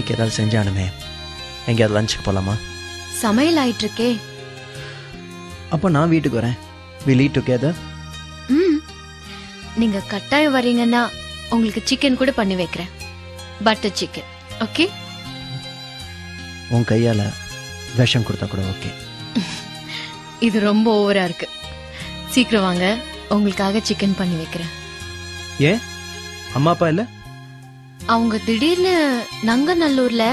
ஏதாவது செஞ்சானுமே, எங்கேயாவது லஞ்சுக்கு போலாமா? சமையல் ஆயிட்டு இருக்கே. அப்போ நான் வீட்டுக்கு வரேன். We'll eat together. நீங்க கட்டாயம் வரீங்கன்னா உங்களுக்கு சிக்கன் கூட பண்ணி வைக்கிறேன். Butter chicken. ஓகே? உன் கையால விஷம் கொடுத்தா கூட ஓகே. இது ரொம்ப ஓவரா இருக்கு. சீக்கிரம் வாங்க, உங்களுக்காக சிக்கன் பண்ணி வைக்கிறேன். ஏன் அம்மா அப்பா இல்ல? அவங்க திடீர்னு நங்கநல்லூர்ல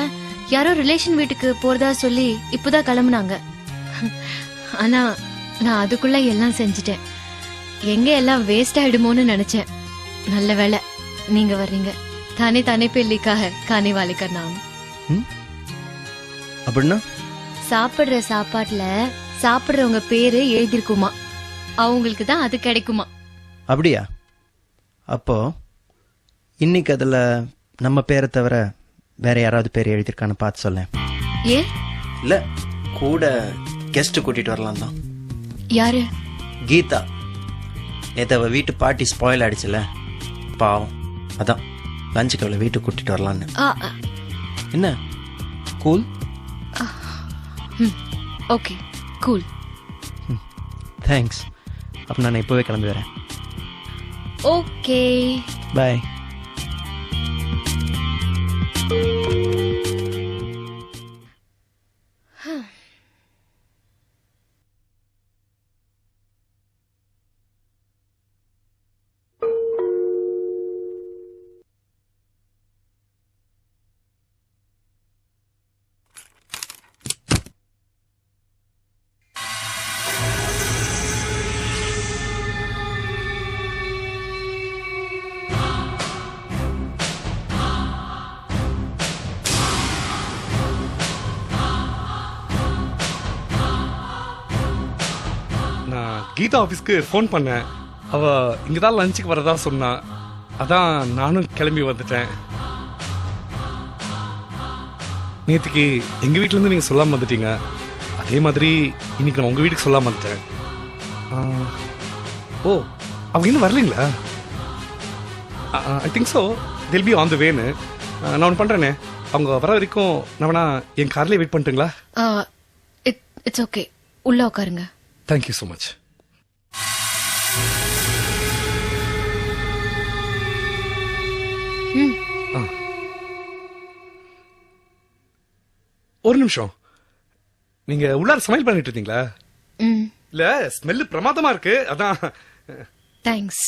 யாரோ ரிலேஷன் வீட்டுக்கு போறதா சொல்லி இப்பதான் கிளம்புனாங்க. ஆனா நான் அதுக்குள்ள எல்லாம் செஞ்சுட்டேன். எங்க எல்லாம் வேஸ்ட் ஆயிடுமோன்னு நினைச்சேன். நல்ல வேளை நீங்க வர்றீங்க. தானே தானே பெல்லிக்காக கானே வாலிக்க நாம். அப்படின்னா சாப்பிடுற சாப்பாட்டுல சாப்பிடுறவங்க பேரு எழுதிருக்குமா, அவங்களுக்கு தான் அது கிடைக்குமா. அப்படியா? அப்போ இன்னைக்கு அதுல நம்ம பேரை தவிர வேற யாராவது பேர் எழுதிருக்கான்னு பார்த்து சொல்ல. ஏ இல்ல, கூட கெஸ்ட் கூட்டிட்டு வரலாம் தான். யாரு? கீதா. நேத்து அவ வீட்டு பார்ட்டி ஸ்பாயில் ஆயிடுச்சுல, பாவம். அதான் லஞ்சுக்கு அவளை வீட்டுக்கு கூட்டிட்டு வரலான்னு. என்ன கூல்? Okay cool. தேங்க்ஸ். அப்ப நான் இப்பவே கிளம்பி வரேன். Okay bye. நான் கீதா ஆஃபீஸ்க்கு ஃபோன் பண்ணேன். அவ இங்கதான் லஞ்சுக்கு வரதா சொன்னா. அதான் நானும் கிளம்பி வந்துட்டேன். நேற்றுக்கு எங்க வீட்டுல இருந்து நீங்க சொல்லாம வந்துட்டீங்க. அதே மாதிரி இன்னைக்கு நான் உங்க வீட்டுக்கு சொல்லாம வந்துட்டேன். ஓ, அவங்க இன்னும் வரலீங்களா? I think so. They'll be on the வேன்னு. நான் ஒன்று பண்றேனே, அவங்க வர வரைக்கும் நான் வேணா என் கார்லயே வெயிட் பண்ணிட்டுங்களா? இட்ஸ் ஓகே, உள்ள உட்காருங்க. Thank you so much. ஒரு நிமிஷம். நீங்க உள்ளார சமையல் பண்ணிட்டு இருந்தீங்களா? இல்ல, ஸ்மெல் பிரமாதமா இருக்கு. அதான். தேங்க்ஸ்.